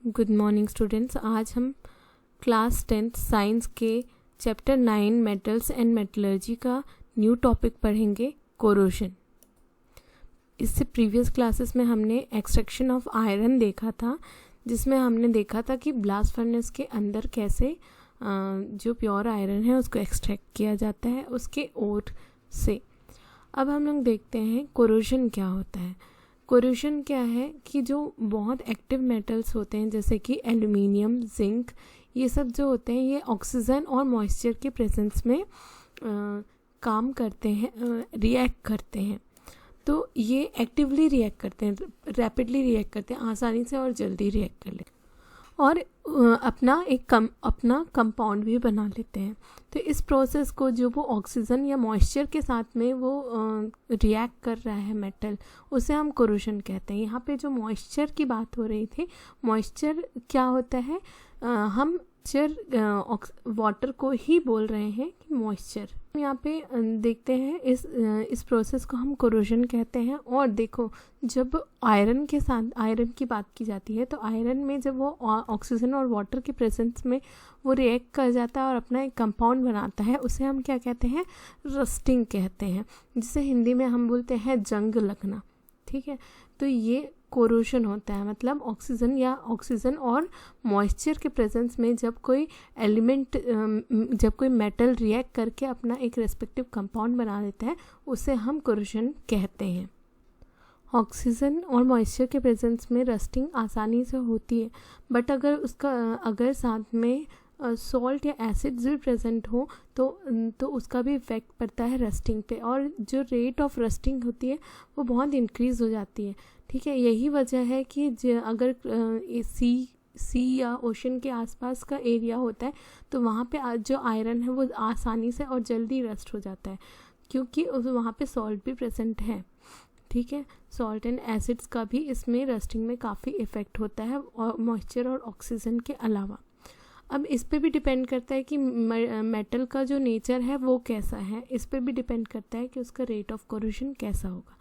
Good morning students. आज हम class 10th science के चैप्टर 9 मेटल्स एंड मेटलर्जी का न्यू टॉपिक पढ़ेंगे, कोरोजन। इससे प्रीवियस क्लासेस में हमने एक्सट्रैक्शन ऑफ आयरन देखा था, जिसमें हमने देखा था कि ब्लास्ट फर्नेस के अंदर कैसे जो प्योर आयरन है उसको एक्सट्रैक्ट किया जाता है उसके ओर से। अब हम लोग देखते हैं कोरोजन क्या होता है। कोरोजन क्या है कि जो बहुत एक्टिव मेटल्स होते हैं जैसे कि एल्युमिनियम, जिंक, ये सब जो होते हैं ये ऑक्सीजन और मॉइस्चर के प्रेजेंस में काम करते हैं, रिएक्ट करते हैं। तो ये एक्टिवली रिएक्ट करते हैं, रैपिडली रिएक्ट करते हैं, आसानी से और जल्दी रिएक्ट कर लेते हैं और अपना कंपाउंड भी बना लेते हैं। तो इस प्रोसेस को जो वो ऑक्सीजन या मॉइस्चर के साथ में वो रिएक्ट कर रहा है मेटल, उसे हम कोरोजन कहते हैं। यहाँ पे जो मॉइस्चर की बात हो रही थी, मॉइस्चर क्या होता है, हम वाटर को ही बोल रहे हैं कि मॉइस्चर। यहाँ पे देखते हैं इस प्रोसेस को हम कोरोजन कहते हैं। और देखो, जब आयरन के साथ आयरन की बात की जाती है तो आयरन में जब वो ऑक्सीजन और वाटर के प्रेजेंस में वो रिएक्ट कर जाता है और अपना एक कंपाउंड बनाता है, उसे हम क्या कहते हैं, रस्टिंग कहते हैं, जिसे हिंदी में हम बोलते हैं जंग लगना। ठीक है, तो ये कोरोजन होता है। मतलब ऑक्सीजन और मॉइस्चर के प्रेजेंस में जब कोई एलिमेंट, जब कोई मेटल रिएक्ट करके अपना एक रेस्पेक्टिव कंपाउंड बना देता है, उसे हम कोरोजन कहते हैं। ऑक्सीजन और मॉइस्चर के प्रेजेंस में रस्टिंग आसानी से होती है, बट अगर साथ में सॉल्ट या एसिड्स भी प्रेजेंट हो तो उसका भी इफ़ेक्ट पड़ता है रस्टिंग पे, और जो रेट ऑफ रस्टिंग होती है वो बहुत इंक्रीज़ हो जाती है। ठीक है, यही वजह है कि अगर सी या ओशन के आसपास का एरिया होता है तो वहाँ पे जो आयरन है वो आसानी से और जल्दी रस्ट हो जाता है, क्योंकि वहाँ पे सॉल्ट भी प्रेजेंट है। ठीक है, सॉल्ट एंड एसिड्स का भी इसमें रस्टिंग में काफ़ी इफ़ेक्ट होता है, और मॉइस्चर और ऑक्सीजन के अलावा। अब इस पे भी डिपेंड करता है कि मेटल का जो नेचर है वो कैसा है, इस पे भी डिपेंड करता है कि उसका रेट ऑफ कोरोजन कैसा होगा।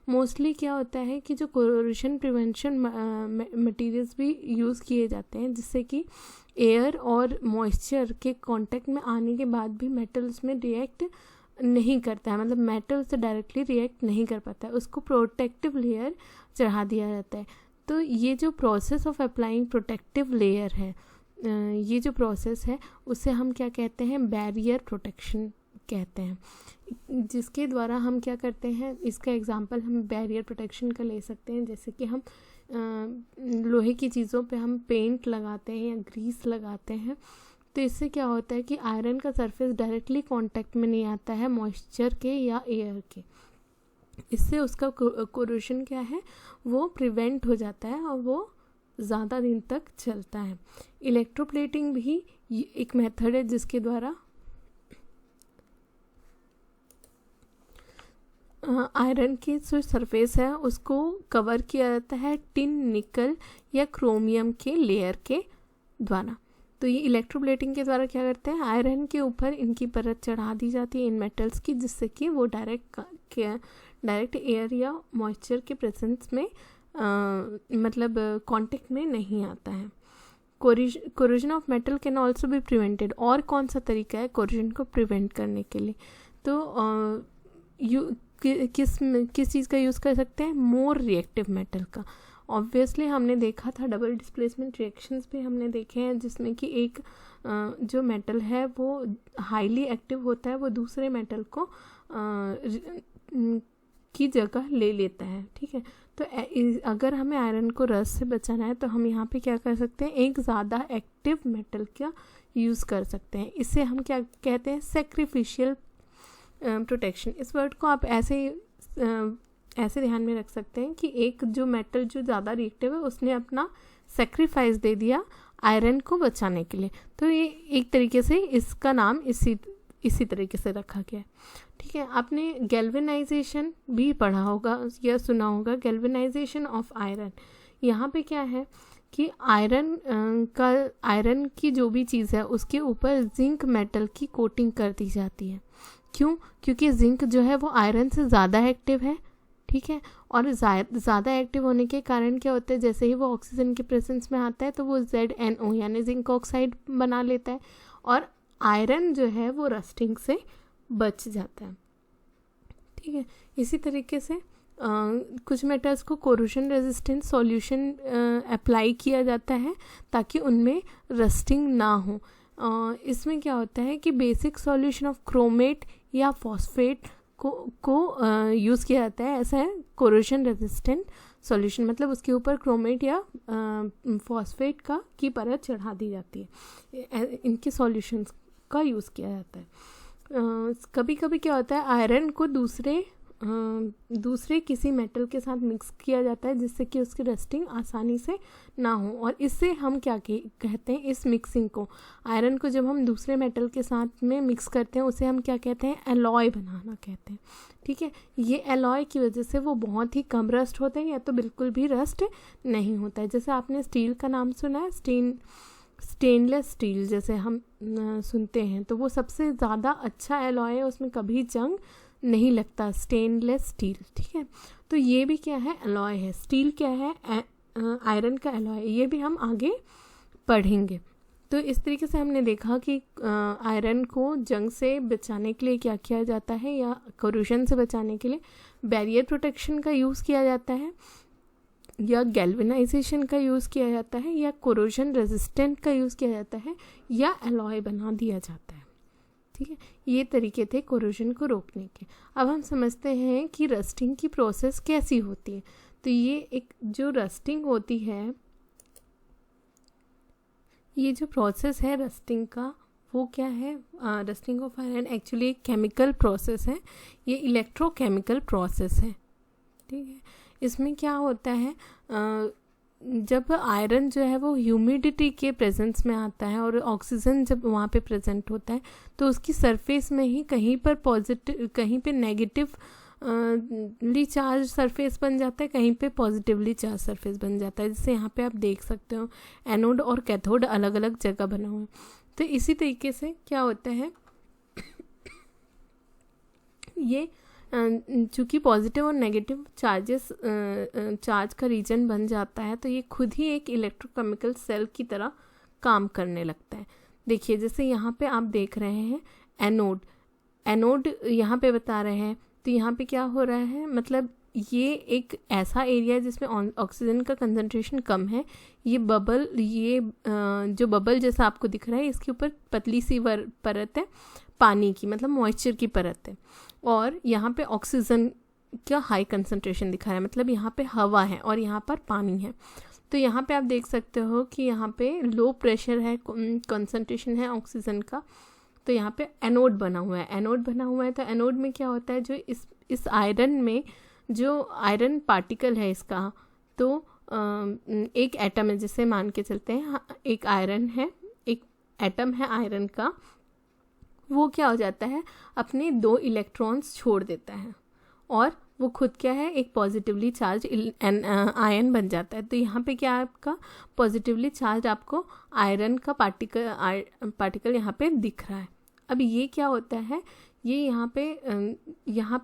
मोस्टली क्या होता है कि जो कोरोजन प्रिवेंशन मटेरियल्स भी यूज़ किए जाते हैं, जिससे कि एयर और मॉइस्चर के कांटेक्ट में आने के बाद भी मेटल उसमें रिएक्ट नहीं करता है, मतलब मेटल से डायरेक्टली रिएक्ट नहीं कर पाता है, उसको प्रोटेक्टिव लेयर चढ़ा दिया जाता है। तो ये जो process of applying protective layer है, ये जो प्रोसेस है उसे हम क्या कहते हैं, बैरियर प्रोटेक्शन कहते हैं, जिसके द्वारा हम क्या करते हैं, इसका एग्जांपल हम बैरियर प्रोटेक्शन का ले सकते हैं। जैसे कि हम लोहे की चीज़ों पे हम पेंट लगाते हैं या ग्रीस लगाते हैं, तो इससे क्या होता है कि आयरन का सरफेस डायरेक्टली कांटेक्ट में नहीं आता है मॉइस्चर के या एयर के। इससे उसका कोरोजन क्या है, वो प्रिवेंट हो जाता है और वो ज़्यादा दिन तक चलता है। इलेक्ट्रोप्लेटिंग भी एक मेथड है जिसके द्वारा आयरन की जो सरफेस है उसको कवर किया जाता है टिन, निकल या क्रोमियम के लेयर के द्वारा। तो ये इलेक्ट्रोप्लेटिंग के द्वारा क्या करते हैं, आयरन के ऊपर इनकी परत चढ़ा दी जाती है इन मेटल्स की, जिससे कि वो डायरेक्ट एयर या मॉइस्चर के प्रेजेंस में मतलब कांटेक्ट में नहीं आता है। Corrosion of metal can also be prevented. और कौन सा तरीका है कोरोजन को प्रिवेंट करने के लिए, तो किस चीज़ का यूज़ कर सकते हैं, मोर रिएक्टिव मेटल का। ऑब्वियसली हमने देखा था डबल डिस्प्लेसमेंट रिएक्शंस भी हमने देखे हैं, जिसमें कि एक जो मेटल है वो हाईली एक्टिव होता है, वो दूसरे मेटल को की जगह ले लेता है। ठीक है, तो अगर हमें आयरन को रस्ट से बचाना है तो हम यहाँ पे क्या कर सकते हैं, एक ज़्यादा एक्टिव मेटल का यूज़ कर सकते हैं। इसे हम क्या कहते हैं, सैक्रिफिशियल प्रोटेक्शन। इस वर्ड को आप ऐसे ध्यान में रख सकते हैं कि एक जो मेटल जो ज़्यादा रिएक्टिव है उसने अपना सेक्रीफाइस दे दिया आयरन को बचाने के लिए, तो ये एक तरीके से इसका नाम इसी तरीके से रखा गया है। ठीक है, आपने गैल्वेनाइजेशन भी पढ़ा होगा या सुना होगा, गैल्वेनाइजेशन ऑफ आयरन। यहाँ पे क्या है कि आयरन की जो भी चीज़ है उसके ऊपर जिंक मेटल की कोटिंग कर दी जाती है। क्यों? क्योंकि जिंक जो है वो आयरन से ज़्यादा एक्टिव है। ठीक है। और ज़्यादा एक्टिव होने के कारण क्या होता है, जैसे ही वो ऑक्सीजन के प्रेजेंस में आता है तो वो ZnO यानी जिंक ऑक्साइड बना लेता है, और आयरन जो है वो रस्टिंग से बच जाता है, ठीक है। इसी तरीके से कुछ मेटल्स को कोरोजन रेजिस्टेंट सॉल्यूशन अप्लाई किया जाता है ताकि उनमें रस्टिंग ना हो। इसमें क्या होता है कि बेसिक सॉल्यूशन ऑफ क्रोमेट या फॉस्फेट को यूज़ किया जाता है। ऐसा है कोरोजन रेजिस्टेंट सॉल्यूशन, मतलब उसके ऊपर क्रोमेट या फॉस्फेट की परत चढ़ा दी जाती है, इनके सॉल्यूशंस का यूज़ किया जाता है। कभी कभी क्या होता है, आयरन को दूसरे किसी मेटल के साथ मिक्स किया जाता है जिससे कि उसकी रस्टिंग आसानी से ना हो, और इससे हम क्या कहते हैं, इस मिक्सिंग को, आयरन को जब हम दूसरे मेटल के साथ में मिक्स करते हैं उसे हम क्या कहते हैं, एलॉय बनाना कहते हैं, ठीक है। ये एलॉय की वजह से वो बहुत ही कम रस्ट होता है या तो बिल्कुल भी रस्ट नहीं होता है। जैसे आपने स्टील का नाम सुना है, स्टेनलेस स्टील जैसे हम सुनते हैं, तो वो सबसे ज़्यादा अच्छा एलॉय है, उसमें कभी जंग नहीं लगता, स्टेनलेस स्टील, ठीक है। तो ये भी क्या है, एलॉय है। स्टील क्या है, आयरन का एलॉय है, ये भी हम आगे पढ़ेंगे। तो इस तरीके से हमने देखा कि आयरन को जंग से बचाने के लिए क्या किया जाता है, या कोरोजन से बचाने के लिए बैरियर प्रोटेक्शन का यूज़ किया जाता है, या गैल्वेनाइजेशन का यूज़ किया जाता है, या कोरोजन रेजिस्टेंट का यूज़ किया जाता है, या एलॉय बना दिया जाता है, ठीक है। ये तरीके थे कोरोजन को रोकने के। अब हम समझते हैं कि रस्टिंग की प्रोसेस कैसी होती है। तो ये एक जो रस्टिंग होती है, ये जो प्रोसेस है रस्टिंग का, वो क्या है, रस्टिंग ऑफ आयरन एक्चुअली एक केमिकल प्रोसेस है, ये इलेक्ट्रोकेमिकल प्रोसेस है, ठीक है। इसमें क्या होता है, जब आयरन जो है वो ह्यूमिडिटी के प्रेजेंस में आता है और ऑक्सीजन जब वहाँ पे प्रेजेंट होता है तो उसकी सरफेस में ही कहीं पर पॉजिटिव, कहीं पे नेगेटिवली चार्ज सरफेस बन जाता है, कहीं पे पॉजिटिवली चार्ज सरफेस बन जाता है। जैसे यहाँ पे आप देख सकते हो एनोड और कैथोड अलग अलग जगह बना हुआ है। तो इसी तरीके से क्या होता है, ये चूँकि पॉजिटिव और नेगेटिव चार्ज का रीजन बन जाता है तो ये खुद ही एक इलेक्ट्रोकेमिकल सेल की तरह काम करने लगता है। देखिए जैसे यहाँ पे आप देख रहे हैं एनोड यहाँ पे बता रहे हैं, तो यहाँ पे क्या हो रहा है, मतलब ये एक ऐसा एरिया है जिसमें ऑक्सीजन का कंसंट्रेशन कम है। ये जो बबल जैसा आपको दिख रहा है, इसके ऊपर पतली सी परत है पानी की, मतलब मॉइस्चर की परत है, और यहाँ पे ऑक्सीजन का हाई कंसंट्रेशन दिखा रहा है, मतलब यहाँ पे हवा है और यहाँ पर पानी है। तो यहाँ पे आप देख सकते हो कि यहाँ पे लो प्रेशर है, कंसंट्रेशन है ऑक्सीजन का। तो यहाँ पे एनोड बना हुआ है, तो एनोड में क्या होता है, जो इस आयरन में जो आयरन पार्टिकल है इसका, तो एक एटम है, जिसे मान के चलते हैं एक आयरन है, एक एटम है आयरन का, वो क्या हो जाता है, अपने 2 इलेक्ट्रॉन्स छोड़ देता है और वो खुद क्या है, एक पॉजिटिवली चार्ज आयन बन जाता है। तो यहाँ पे क्या है, आपका पॉजिटिवली चार्ज आपको आयरन का पार्टिकल यहाँ पे दिख रहा है। अब ये क्या होता है, ये यहाँ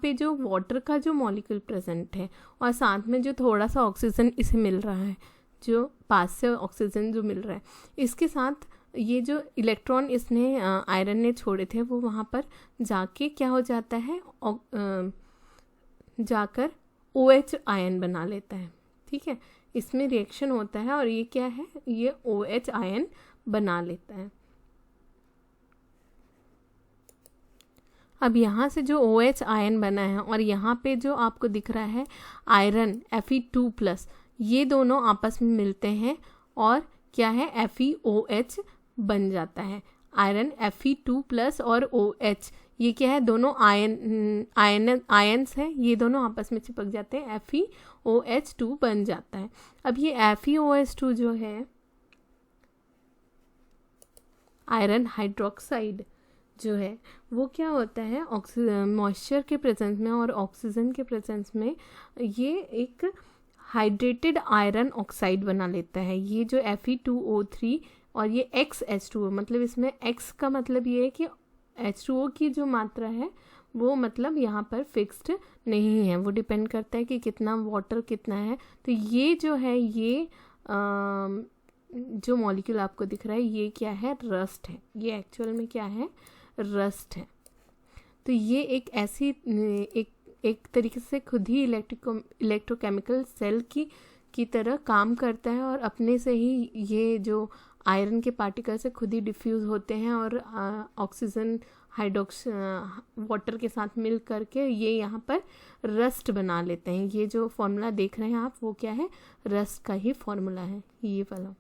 पे जो वाटर का जो मॉलिक्यूल प्रेजेंट है और साथ में जो थोड़ा सा ऑक्सीजन इसे मिल रहा है, जो पास से ऑक्सीजन जो मिल रहा है, इसके साथ ये जो इलेक्ट्रॉन इसने आयरन ने छोड़े थे वो वहाँ पर जाके क्या हो जाता है, जाकर OH आयन बना लेता है, ठीक है। इसमें रिएक्शन होता है और ये क्या है, ये OH आयन बना लेता है। अब यहाँ से जो OH आयन बना है और यहाँ पे जो आपको दिख रहा है आयरन Fe2+, ये दोनों आपस में मिलते हैं और क्या है, FeOH बन जाता है। आयरन Fe2+ और OH, ये क्या है, दोनों आयन्स हैं, ये दोनों आपस में चिपक जाते हैं, FeOH2 बन जाता है। अब ये FeOH2 जो है, आयरन हाइड्रोक्साइड जो है, वो क्या होता है, मॉइस्चर के प्रेजेंस में और ऑक्सीजन के प्रेजेंस में ये एक हाइड्रेटेड आयरन ऑक्साइड बना लेता है। ये जो Fe2O3 और ये XH2O, मतलब इसमें X का मतलब ये है कि H2O की जो मात्रा है वो मतलब यहाँ पर फिक्स्ड नहीं है, वो डिपेंड करता है कि कितना वाटर कितना है। तो ये जो है ये जो मॉलिक्यूल आपको दिख रहा है ये क्या है, रस्ट है। ये एक्चुअल में क्या है, रस्ट है। तो ये एक ऐसी एक तरीके से खुद ही इलेक्ट्रोकेमिकल सेल की तरह काम करता है और अपने से ही ये जो आयरन के पार्टिकल से खुद ही डिफ्यूज़ होते हैं और ऑक्सीजन हाइड्रोक्स वाटर के साथ मिल करके ये यहाँ पर रस्ट बना लेते हैं। ये जो फॉर्मूला देख रहे हैं आप वो क्या है, रस्ट का ही फॉर्मूला है ये वाला।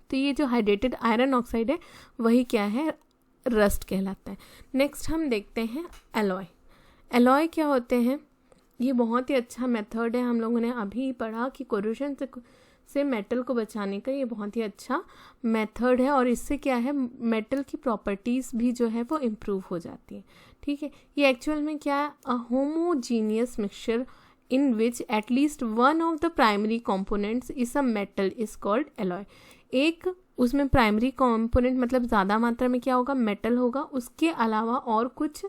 तो ये जो हाइड्रेटेड आयरन ऑक्साइड है वही क्या है, रस्ट कहलाता है। नेक्स्ट हम देखते हैं एलॉय। एलॉय क्या होते हैं, ये बहुत ही अच्छा मेथड है, हम लोगों ने अभी पढ़ा कि कोरोजन से मेटल को बचाने का ये बहुत ही अच्छा मेथड है और इससे क्या है, मेटल की प्रॉपर्टीज़ भी जो है वो इम्प्रूव हो जाती है। ठीक है, ये एक्चुअल में क्या है, a homogeneous mixture in which at least one of the primary components is a metal is called alloy। एक उसमें प्राइमरी कंपोनेंट मतलब ज़्यादा मात्रा में क्या होगा, मेटल होगा, उसके अलावा और कुछ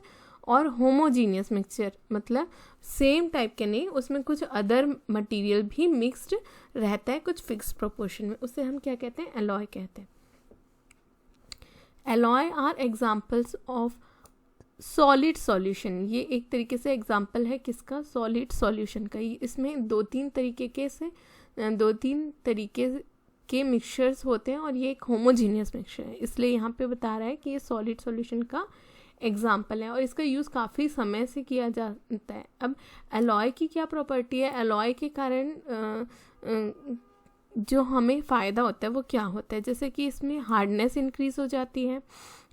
और होमोजीनियस मिक्सचर मतलब सेम टाइप के नहीं, उसमें कुछ अदर मटेरियल भी मिक्स्ड रहता है कुछ फिक्स प्रोपोर्शन में, उसे हम क्या कहते हैं, एलॉय कहते हैं। Alloy are examples of solid solution. ये एक तरीके से एग्जाम्पल है किसका, सॉलिड सॉल्यूशन का। इसमें दो तीन तरीके के मिक्सचर्स होते हैं और ये एक होमोजीनियस मिक्सचर है, इसलिए यहाँ पे बता रहा है कि ये सॉलिड सॉल्यूशन का एग्जाम्पल है और इसका यूज़ काफ़ी समय से किया जाता है। अब एलॉय की क्या प्रॉपर्टी है, एलॉय के कारण जो हमें फ़ायदा होता है वो क्या होता है, जैसे कि इसमें हार्डनेस इंक्रीज़ हो जाती है,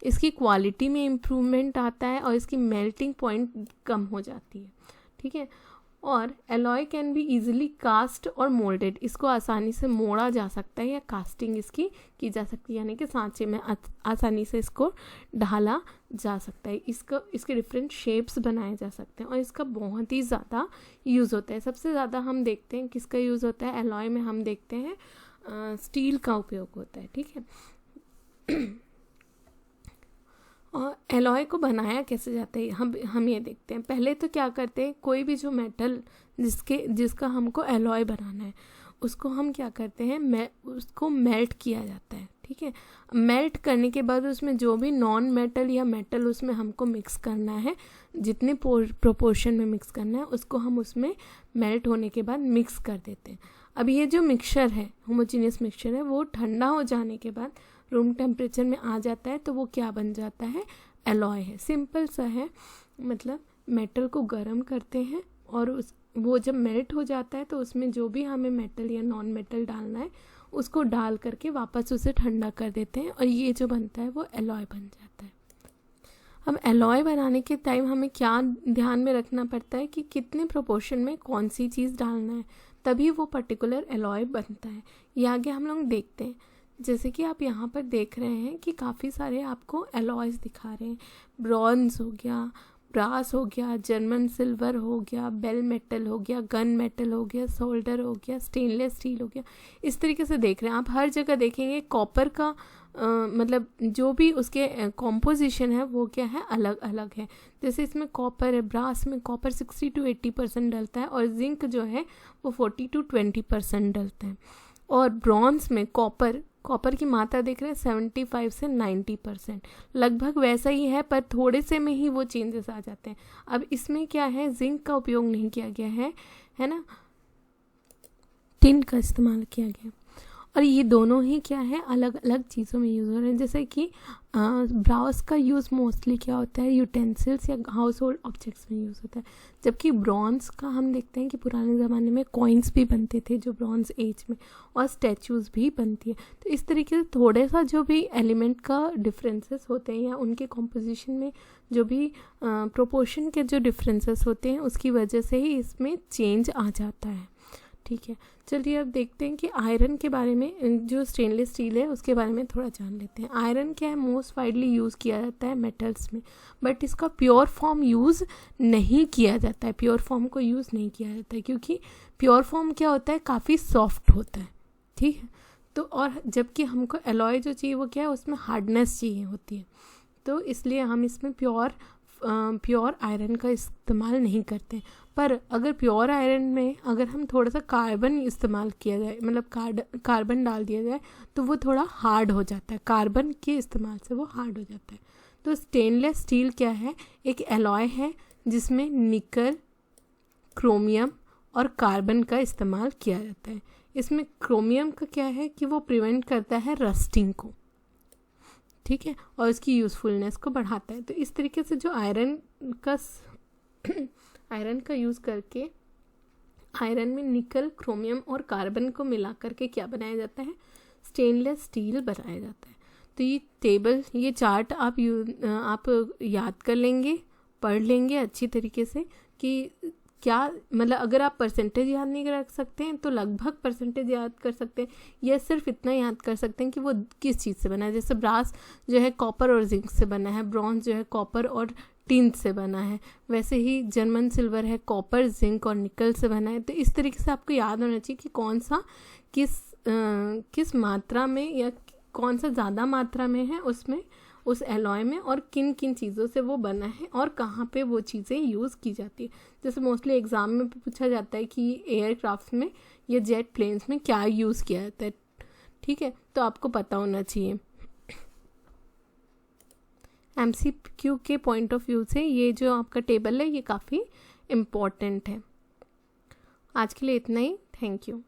इसकी क्वालिटी में इम्प्रूवमेंट आता है और इसकी मेल्टिंग पॉइंट कम हो जाती है। ठीक है, और alloy can be easily cast और मोल्डेड, इसको आसानी से मोड़ा जा सकता है या कास्टिंग इसकी की जा सकती है, यानी कि सांचे में आसानी से इसको ढाला जा सकता है। इसके डिफरेंट शेप्स बनाए जा सकते हैं और इसका बहुत ही ज़्यादा यूज़ होता है। सबसे ज़्यादा हम देखते हैं किसका यूज़ होता है, एलॉय में हम देखते हैं स्टील का उपयोग होता है। ठीक है, और एलॉय को बनाया कैसे जाता है हम ये देखते हैं। पहले तो क्या करते हैं, कोई भी जो मेटल जिसका हमको एलॉय बनाना है उसको हम क्या करते हैं, उसको मेल्ट किया जाता है। ठीक है, मेल्ट करने के बाद उसमें जो भी नॉन मेटल या मेटल उसमें हमको मिक्स करना है, जितने प्रोपोर्शन में मिक्स करना है उसको हम उसमें मेल्ट होने के बाद मिक्स कर देते हैं। अब ये जो मिक्सचर है, होमोजीनियस मिक्सचर है, वो ठंडा हो जाने के बाद रूम टेम्परेचर में आ जाता है तो वो क्या बन जाता है, एलॉय है। सिंपल सा है, मतलब मेटल को गर्म करते हैं और वो जब मेल्ट हो जाता है तो उसमें जो भी हमें मेटल या नॉन मेटल डालना है उसको डाल करके वापस उसे ठंडा कर देते हैं और ये जो बनता है वो एलॉय बन जाता है। अब एलॉय बनाने के टाइम हमें क्या ध्यान में रखना पड़ता है कि कितने प्रोपोर्शन में कौन सी चीज़ डालना है, तभी वो पर्टिकुलर एलॉय बनता है। ये आगे हम लोग देखते हैं। जैसे कि आप यहाँ पर देख रहे हैं कि काफ़ी सारे आपको एलॉयज़ दिखा रहे हैं, ब्रॉन्ज हो गया, ब्रास हो गया, जर्मन सिल्वर हो गया, बेल मेटल हो गया, गन मेटल हो गया, सोल्डर हो गया, स्टेनलेस स्टील हो गया, इस तरीके से देख रहे हैं आप। हर जगह देखेंगे कॉपर का मतलब जो भी उसके कॉम्पोजिशन है वो क्या है, अलग अलग है। जैसे इसमें कॉपर है, ब्रास में कॉपर 60 to 80% डलता है और जिंक जो है वो 40 to 20% डलता है। और ब्रॉन्ज में कॉपर की मात्रा देख रहे हैं 75 से 90%, लगभग वैसा ही है पर थोड़े से में ही वो चेंजेस आ जाते हैं। अब इसमें क्या है, जिंक का उपयोग नहीं किया गया है ना, टिन का इस्तेमाल किया गया। और ये दोनों ही क्या है, अलग अलग चीज़ों में यूज़ हो रहे हैं। जैसे कि ब्रास का यूज़ मोस्टली क्या होता है, यूटेंसिल्स या हाउस होल्ड ऑब्जेक्ट्स में यूज़ होता है, जबकि ब्रॉन्ज का हम देखते हैं कि पुराने ज़माने में कॉइन्स भी बनते थे जो ब्रॉन्ज एज में, और स्टैचूज़ भी बनती है। तो इस तरीके से थोड़ा सा जो भी एलिमेंट का डिफरेंसेस होते हैं या उनके कॉम्पोजिशन में जो भी प्रोपोर्शन के जो डिफरेंसेस होते हैं उसकी वजह से ही इसमें चेंज आ जाता है। ठीक है, चलिए अब देखते हैं कि आयरन के बारे में, जो स्टेनलेस स्टील है उसके बारे में थोड़ा जान लेते हैं। आयरन क्या है, मोस्ट वाइडली यूज़ किया जाता है मेटल्स में, बट इसका प्योर फॉर्म यूज़ नहीं किया जाता है, प्योर फॉर्म को यूज़ नहीं किया जाता है क्योंकि प्योर फॉर्म क्या होता है, काफ़ी सॉफ्ट होता है। ठीक है, तो और जबकि हमको एलॉय जो चाहिए वो क्या है, उसमें हार्डनेस चाहिए होती है, तो इसलिए हम इसमें प्योर प्योर आयरन का इस्तेमाल नहीं करते। पर अगर प्योर आयरन में अगर हम थोड़ा सा कार्बन इस्तेमाल किया जाए, मतलब कार्बन डाल दिया जाए, तो वो थोड़ा हार्ड हो जाता है, कार्बन के इस्तेमाल से वो हार्ड हो जाता है। तो स्टेनलेस स्टील क्या है, एक एलॉय है जिसमें निकल, क्रोमियम और कार्बन का इस्तेमाल किया जाता है। इसमें क्रोमियम का क्या है कि वो प्रिवेंट करता है रस्टिंग को, ठीक है, और इसकी यूज़फुलनेस को बढ़ाता है। तो इस तरीके से जो आयरन का यूज़ करके आयरन में निकल, क्रोमियम और कार्बन को मिला करके क्या बनाया जाता है, स्टेनलेस स्टील बनाया जाता है। तो ये टेबल, ये चार्ट आप याद कर लेंगे, पढ़ लेंगे अच्छी तरीके से कि क्या, मतलब अगर आप परसेंटेज याद नहीं रख सकते हैं तो लगभग परसेंटेज याद कर सकते हैं, या सिर्फ इतना याद कर सकते हैं कि वो किस चीज़ से बना है। जैसे ब्रास जो है कॉपर और जिंक से बना है, ब्रॉन्ज जो है कॉपर और टिन से बना है, वैसे ही जर्मन सिल्वर है कॉपर, जिंक और निकल से बना है। तो इस तरीके से आपको याद होना चाहिए कि कौन सा किस मात्रा में या कौन सा ज़्यादा मात्रा में है उसमें, उस एलॉय में, और किन किन चीज़ों से वो बना है और कहाँ पे वो चीज़ें यूज़ की जाती है। जैसे मोस्टली एग्ज़ाम में पूछा जाता है कि एयरक्राफ्ट में या जेट प्लेन्स में क्या यूज़ किया जाता है, ठीक है, तो आपको पता होना चाहिए। MCQ के पॉइंट ऑफ व्यू से ये जो आपका टेबल है ये काफ़ी इम्पॉर्टेंट है। आज के लिए इतना ही, थैंक यू।